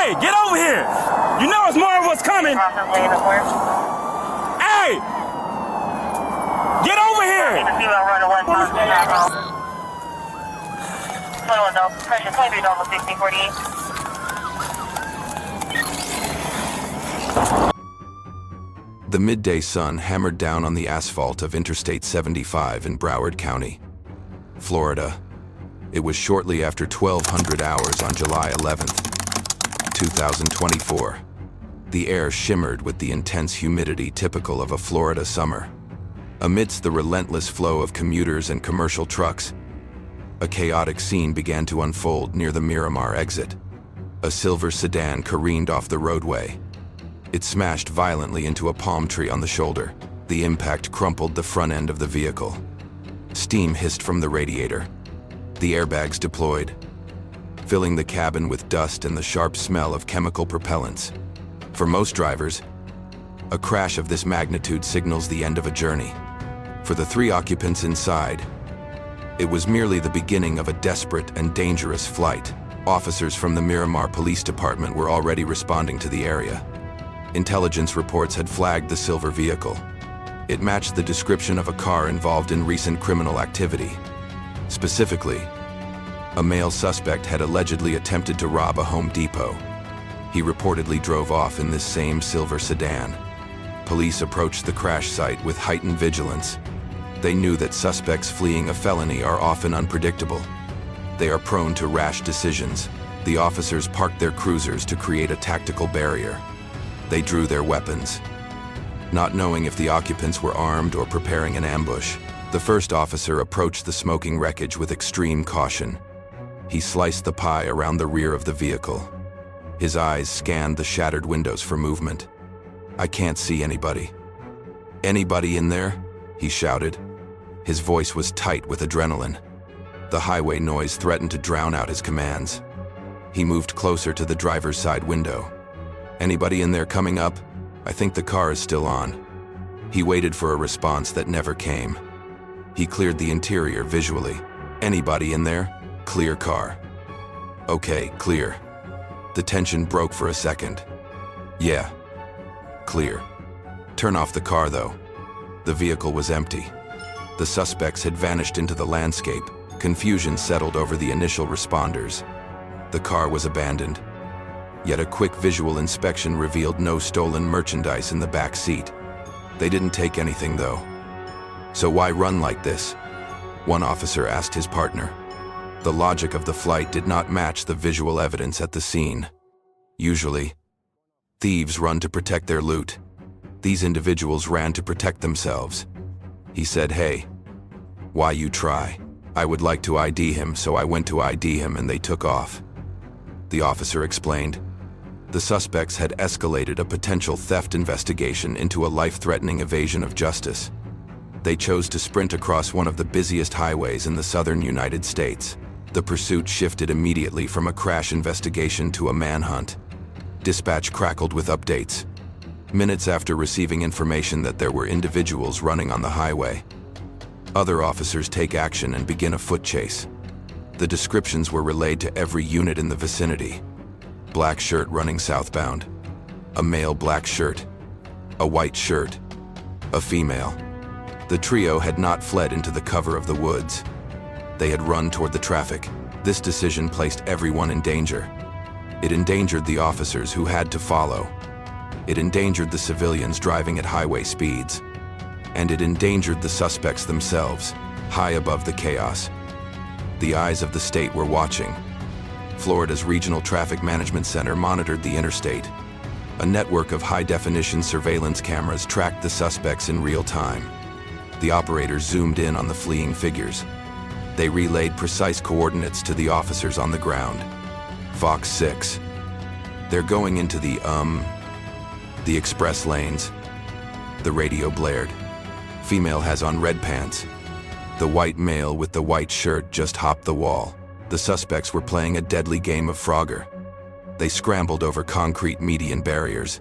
Hey, get over here. You know it's more of what's coming. Hey! Get over here! The midday sun hammered down on the asphalt of Interstate 75 in Broward County, Florida. It was shortly after 1200 hours on July 11th, 2024. The air shimmered with the intense humidity typical of a Florida summer. Amidst the relentless flow of commuters and commercial trucks, a chaotic scene began to unfold near the Miramar exit. A silver sedan careened off the roadway. It smashed violently into a palm tree on the shoulder. The impact crumpled the front end of the vehicle. Steam hissed from the radiator. The airbags deployed, filling the cabin with dust and the sharp smell of chemical propellants. For most drivers, a crash of this magnitude signals the end of a journey. For the 3 occupants inside, it was merely the beginning of a desperate and dangerous flight. Officers from the Miramar Police Department were already responding to the area. Intelligence reports had flagged the silver vehicle. It matched the description of a car involved in recent criminal activity. Specifically, a male suspect had allegedly attempted to rob a Home Depot. He reportedly drove off in this same silver sedan. Police approached the crash site with heightened vigilance. They knew that suspects fleeing a felony are often unpredictable. They are prone to rash decisions. The officers parked their cruisers to create a tactical barrier. They drew their weapons, not knowing if the occupants were armed or preparing an ambush. The first officer approached the smoking wreckage with extreme caution. He sliced the pie around the rear of the vehicle. His eyes scanned the shattered windows for movement. "I can't see anybody." "Anybody in there?" he shouted. His voice was tight with adrenaline. The highway noise threatened to drown out his commands. He moved closer to the driver's side window. "Anybody in there coming up? I think the car is still on." He waited for a response that never came. He cleared the interior visually. "Anybody in there? Clear car." "Okay, clear." The tension broke for a second. "Yeah, clear." "Turn off the car, though." The vehicle was empty. The suspects had vanished into the landscape. Confusion settled over the initial responders. The car was abandoned. Yet a quick visual inspection revealed no stolen merchandise in the back seat. They didn't take anything, though. "So why run like this?" one officer asked his partner. The logic of the flight did not match the visual evidence at the scene. Usually, thieves run to protect their loot. These individuals ran to protect themselves. He said, "Hey, why you try? I would like to ID him, so I went to ID him and they took off." The officer explained. The suspects had escalated a potential theft investigation into a life-threatening evasion of justice. They chose to sprint across one of the busiest highways in the southern United States. The pursuit shifted immediately from a crash investigation to a manhunt. Dispatch crackled with updates. Minutes after receiving information that there were individuals running on the highway, other officers take action and begin a foot chase. The descriptions were relayed to every unit in the vicinity. Black shirt running southbound. A male black shirt. A white shirt. A female. The trio had not fled into the cover of the woods. They had run toward the traffic. This decision placed everyone in danger. It endangered the officers who had to follow. It endangered the civilians driving at highway speeds. And it endangered the suspects themselves, high above the chaos. The eyes of the state were watching. Florida's Regional Traffic Management Center monitored the interstate. A network of high-definition surveillance cameras tracked the suspects in real time. The operators zoomed in on the fleeing figures. They relayed precise coordinates to the officers on the ground. Fox 6. "They're going into the express lanes." The radio blared. "Female has on red pants." The white male with the white shirt just hopped the wall. The suspects were playing a deadly game of Frogger. They scrambled over concrete median barriers.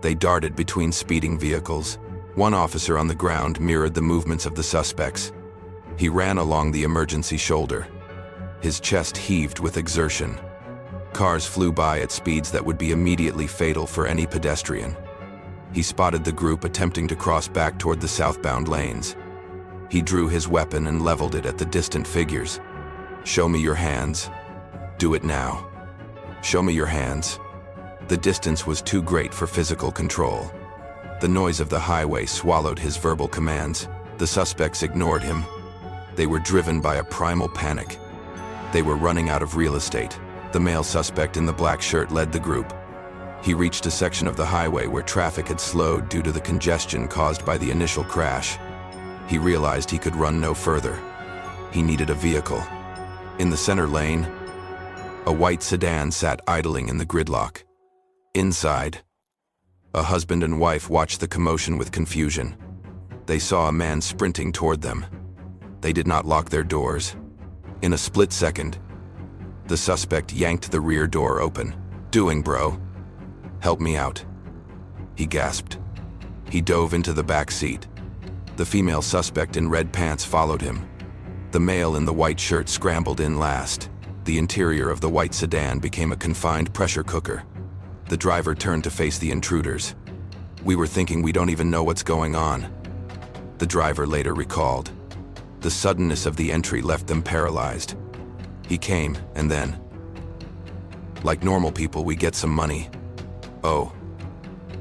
They darted between speeding vehicles. One officer on the ground mirrored the movements of the suspects. He ran along the emergency shoulder. His chest heaved with exertion. Cars flew by at speeds that would be immediately fatal for any pedestrian. He spotted the group attempting to cross back toward the southbound lanes. He drew his weapon and leveled it at the distant figures. "Show me your hands. Do it now. Show me your hands." The distance was too great for physical control. The noise of the highway swallowed his verbal commands. The suspects ignored him. They were driven by a primal panic. They were running out of real estate. The male suspect in the black shirt led the group. He reached a section of the highway where traffic had slowed due to the congestion caused by the initial crash. He realized he could run no further. He needed a vehicle. In the center lane, a white sedan sat idling in the gridlock. Inside, a husband and wife watched the commotion with confusion. They saw a man sprinting toward them. They did not lock their doors. In a split second, the suspect yanked the rear door open. "Doing, bro? Help me out," he gasped. He dove into the back seat. The female suspect in red pants followed him. The male in the white shirt scrambled in last. The interior of the white sedan became a confined pressure cooker. The driver turned to face the intruders. "We were thinking we don't even know what's going on," the driver later recalled. The suddenness of the entry left them paralyzed. He came, and then, "Like normal people, we get some money." "Oh,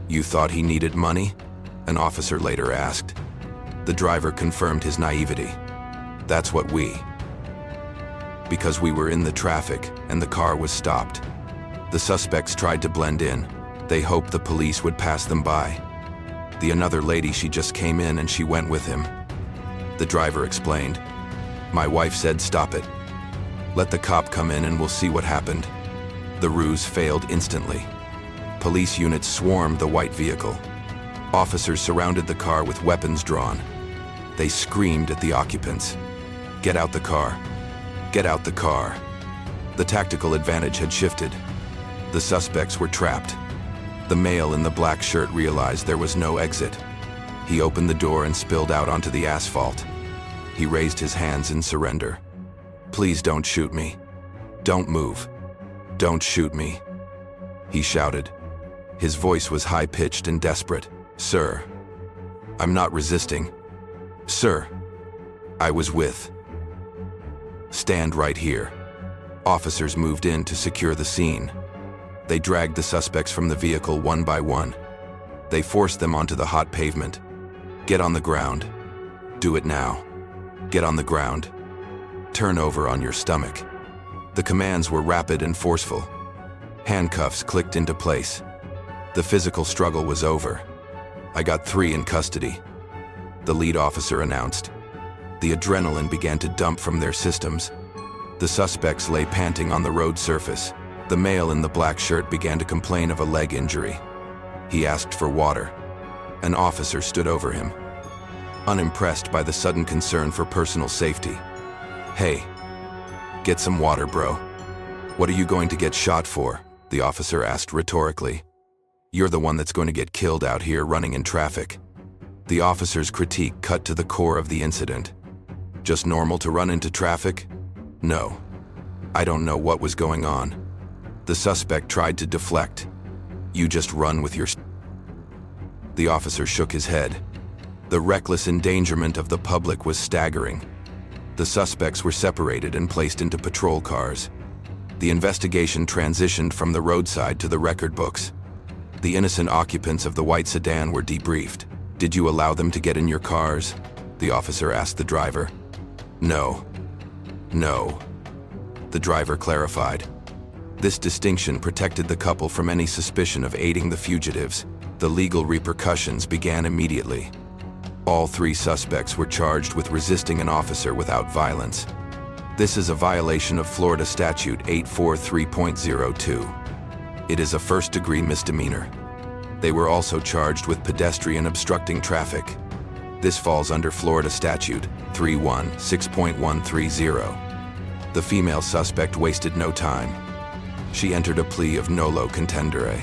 you thought he needed money?" an officer later asked. The driver confirmed his naivety. "That's what because we were in the traffic and the car was stopped." The suspects tried to blend in. They hoped the police would pass them by. "The another lady, she just came in and she went with him," the driver explained. "My wife said stop it. Let the cop come in and we'll see what happened." The ruse failed instantly. Police units swarmed the white vehicle. Officers surrounded the car with weapons drawn. They screamed at the occupants, "Get out the car! Get out the car!" The tactical advantage had shifted. The suspects were trapped. The male in the black shirt realized there was no exit. He opened the door and spilled out onto the asphalt. He raised his hands in surrender. "Please don't shoot me. Don't move. Don't shoot me," he shouted. His voice was high-pitched and desperate. "Sir, I'm not resisting. Sir, I was with. Stand right here." Officers moved in to secure the scene. They dragged the suspects from the vehicle one by one. They forced them onto the hot pavement. "Get on the ground. Do it now. Get on the ground. Turn over on your stomach." The commands were rapid and forceful. Handcuffs clicked into place. The physical struggle was over. "I got 3 in custody," the lead officer announced. The adrenaline began to dump from their systems. The suspects lay panting on the road surface. The male in the black shirt began to complain of a leg injury. He asked for water. An officer stood over him, unimpressed by the sudden concern for personal safety. "Hey, get some water, bro." "What are you going to get shot for?" the officer asked rhetorically. "You're the one that's going to get killed out here running in traffic." The officer's critique cut to the core of the incident. "Just normal to run into traffic? No. I don't know what was going on." The suspect tried to deflect. "You just run with your..." The officer shook his head. The reckless endangerment of the public was staggering. The suspects were separated and placed into patrol cars. The investigation transitioned from the roadside to the record books. The innocent occupants of the white sedan were debriefed. "Did you allow them to get in your cars?" the officer asked the driver. "No. No," the driver clarified. This distinction protected the couple from any suspicion of aiding the fugitives. The legal repercussions began immediately. All 3 suspects were charged with resisting an officer without violence. This is a violation of Florida Statute 843.02. It is a first-degree misdemeanor. They were also charged with pedestrian obstructing traffic. This falls under Florida Statute 316.130. The female suspect wasted no time. She entered a plea of nolo contendere.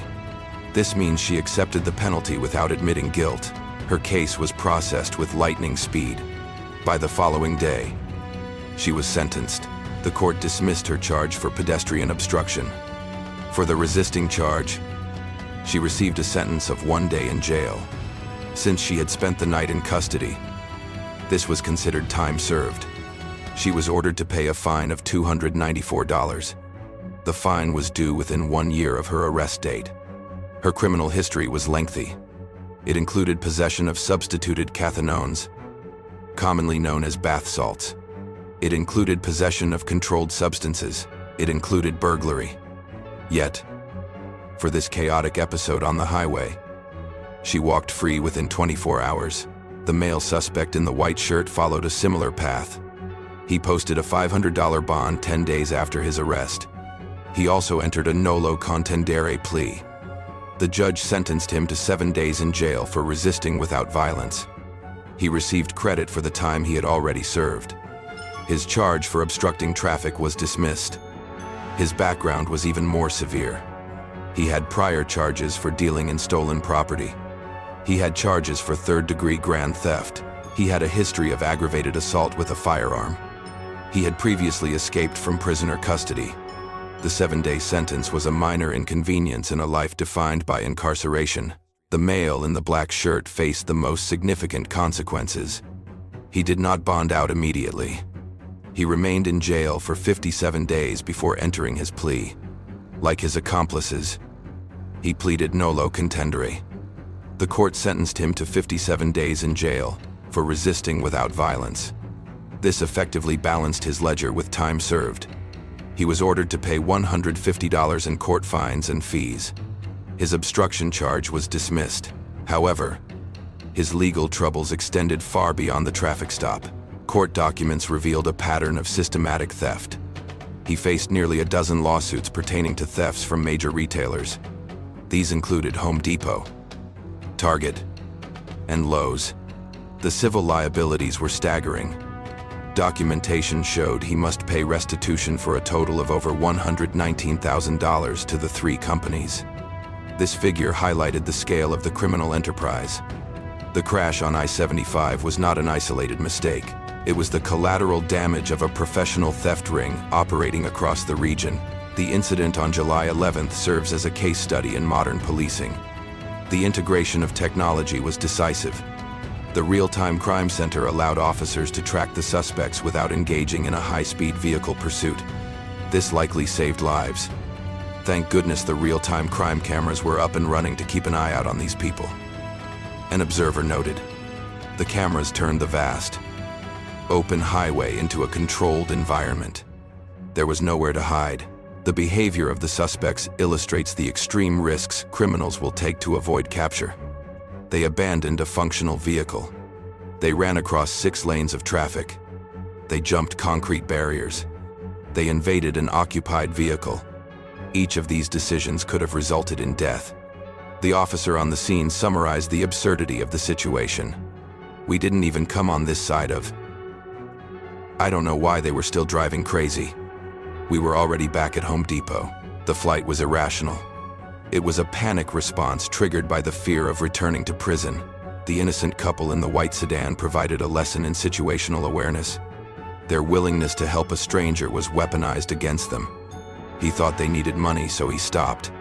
This means she accepted the penalty without admitting guilt. Her case was processed with lightning speed. By the following day, she was sentenced. The court dismissed her charge for pedestrian obstruction. For the resisting charge, she received a sentence of 1 day in jail. Since she had spent the night in custody, this was considered time served. She was ordered to pay a fine of $294. The fine was due within 1 year of her arrest date. Her criminal history was lengthy. It included possession of substituted cathinones, commonly known as bath salts. It included possession of controlled substances. It included burglary. Yet, for this chaotic episode on the highway, she walked free within 24 hours. The male suspect in the white shirt followed a similar path. He posted a $500 bond 10 days after his arrest. He also entered a nolo contendere plea. The judge sentenced him to 7 days in jail for resisting without violence. He received credit for the time he had already served. His charge for obstructing traffic was dismissed. His background was even more severe. He had prior charges for dealing in stolen property. He had charges for third-degree grand theft. He had a history of aggravated assault with a firearm. He had previously escaped from prisoner custody. The 7-day sentence was a minor inconvenience in a life defined by incarceration. The male in the black shirt faced the most significant consequences. He did not bond out immediately. He remained in jail for 57 days before entering his plea. Like his accomplices, he pleaded nolo contendere. The court sentenced him to 57 days in jail for resisting without violence. This effectively balanced his ledger with time served. He was ordered to pay $150 in court fines and fees. His obstruction charge was dismissed. However, his legal troubles extended far beyond the traffic stop. Court documents revealed a pattern of systematic theft. He faced nearly a dozen lawsuits pertaining to thefts from major retailers. These included Home Depot, Target, and Lowe's. The civil liabilities were staggering. Documentation showed he must pay restitution for a total of over $119,000 to the 3 companies. This figure highlighted the scale of the criminal enterprise. The crash on I-75 was not an isolated mistake. It was the collateral damage of a professional theft ring operating across the region. The incident on July 11th serves as a case study in modern policing. The integration of technology was decisive. The real-time crime center allowed officers to track the suspects without engaging in a high-speed vehicle pursuit. This likely saved lives. Thank goodness the real-time crime cameras were up and running to keep an eye out on these people. An observer noted, the cameras turned the vast, open highway into a controlled environment. There was nowhere to hide. The behavior of the suspects illustrates the extreme risks criminals will take to avoid capture. They abandoned a functional vehicle. They ran across 6 lanes of traffic. They jumped concrete barriers. They invaded an occupied vehicle. Each of these decisions could have resulted in death. The officer on the scene summarized the absurdity of the situation. We didn't even come on this side of. I don't know why they were still driving crazy. We were already back at Home Depot. The flight was irrational. It was a panic response triggered by the fear of returning to prison. The innocent couple in the white sedan provided a lesson in situational awareness. Their willingness to help a stranger was weaponized against them. He thought they needed money, so he stopped.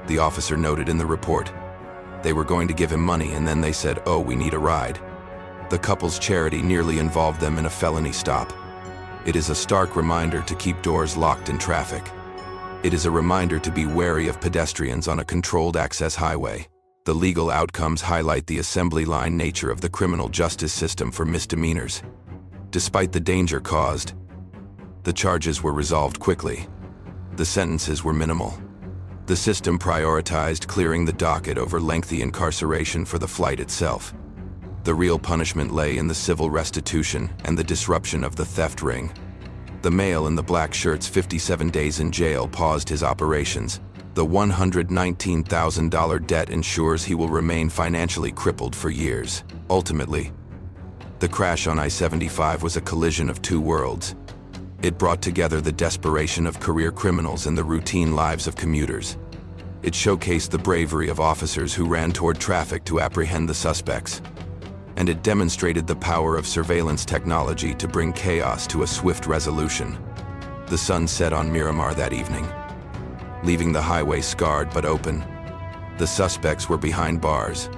The officer noted in the report, they were going to give him money and then they said, "Oh, we need a ride." The couple's charity nearly involved them in a felony stop. It is a stark reminder to keep doors locked in traffic. It is a reminder to be wary of pedestrians on a controlled access highway. The legal outcomes highlight the assembly line nature of the criminal justice system for misdemeanors. Despite the danger caused, the charges were resolved quickly. The sentences were minimal. The system prioritized clearing the docket over lengthy incarceration for the flight itself. The real punishment lay in the civil restitution and the disruption of the theft ring. The male in the black shirt's 57 days in jail paused his operations. The $119,000 debt ensures he will remain financially crippled for years. Ultimately, the crash on I-75 was a collision of 2 worlds. It brought together the desperation of career criminals and the routine lives of commuters. It showcased the bravery of officers who ran toward traffic to apprehend the suspects. And it demonstrated the power of surveillance technology to bring chaos to a swift resolution. The sun set on Miramar that evening. leaving the highway scarred but open. The suspects were behind bars.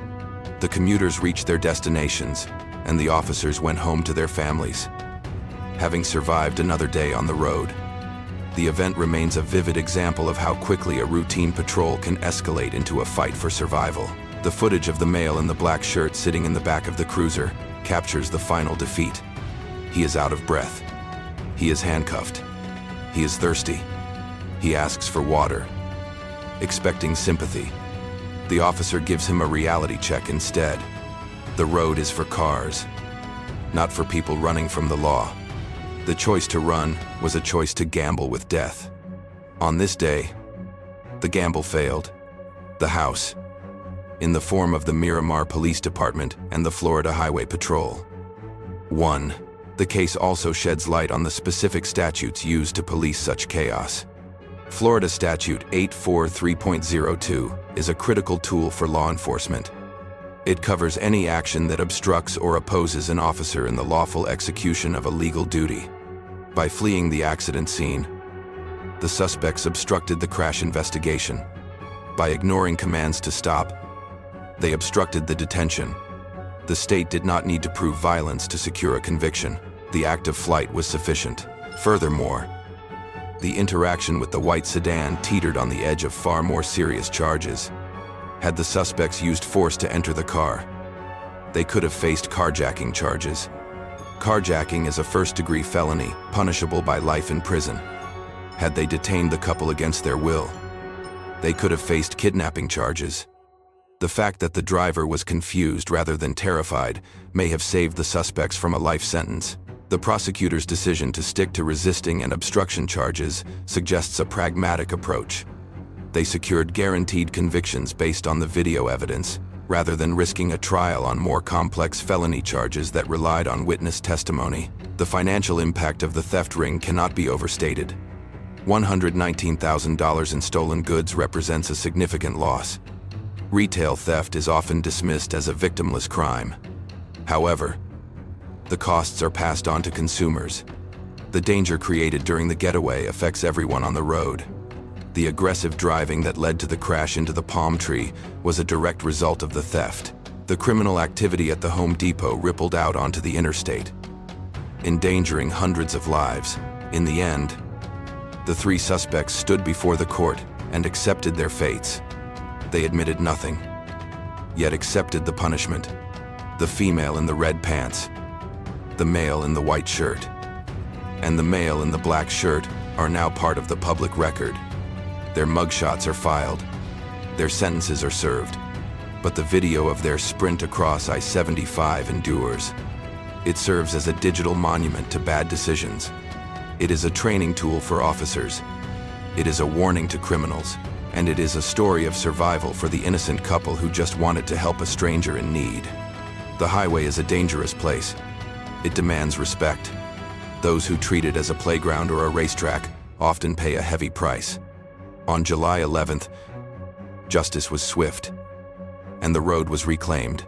The commuters reached their destinations, and the officers went home to their families. Having survived another day on the road, the event remains a vivid example of how quickly a routine patrol can escalate into a fight for survival. The footage of the male in the black shirt sitting in the back of the cruiser captures the final defeat. He is out of breath. He is handcuffed. He is thirsty. He asks for water, expecting sympathy. The officer gives him a reality check instead. The road is for cars, not for people running from the law. The choice to run was a choice to gamble with death. On this day, the gamble failed. The House, in the form of the Miramar Police Department and the Florida Highway Patrol, won. The case also sheds light on the specific statutes used to police such chaos. Florida Statute 843.02 is a critical tool for law enforcement. It covers any action that obstructs or opposes an officer in the lawful execution of a legal duty. By fleeing the accident scene, the suspects obstructed the crash investigation. By ignoring commands to stop, they obstructed the detention. The state did not need to prove violence to secure a conviction. The act of flight was sufficient. Furthermore, the interaction with the white sedan teetered on the edge of far more serious charges. Had the suspects used force to enter the car, they could have faced carjacking charges. Carjacking is a first-degree felony, punishable by life in prison. Had they detained the couple against their will, they could have faced kidnapping charges. The fact that the driver was confused rather than terrified may have saved the suspects from a life sentence. The prosecutor's decision to stick to resisting and obstruction charges suggests a pragmatic approach. They secured guaranteed convictions based on the video evidence, rather than risking a trial on more complex felony charges that relied on witness testimony. The financial impact of the theft ring cannot be overstated. $119,000 in stolen goods represents a significant loss. Retail theft is often dismissed as a victimless crime. However, the costs are passed on to consumers. The danger created during the getaway affects everyone on the road. The aggressive driving that led to the crash into the palm tree was a direct result of the theft. The criminal activity at the Home Depot rippled out onto the interstate, endangering hundreds of lives. In the end, the three suspects stood before the court and accepted their fates. They admitted nothing, yet accepted the punishment. The female in the red pants, the male in the white shirt, and the male in the black shirt are now part of the public record. Their mugshots are filed, their sentences are served, but the video of their sprint across I-75 endures. It serves as a digital monument to bad decisions. It is a training tool for officers. It is a warning to criminals, and it is a story of survival for the innocent couple who just wanted to help a stranger in need. The highway is a dangerous place. It demands respect. Those who treat it as a playground or a racetrack often pay a heavy price. On July 11th, justice was swift, and the road was reclaimed.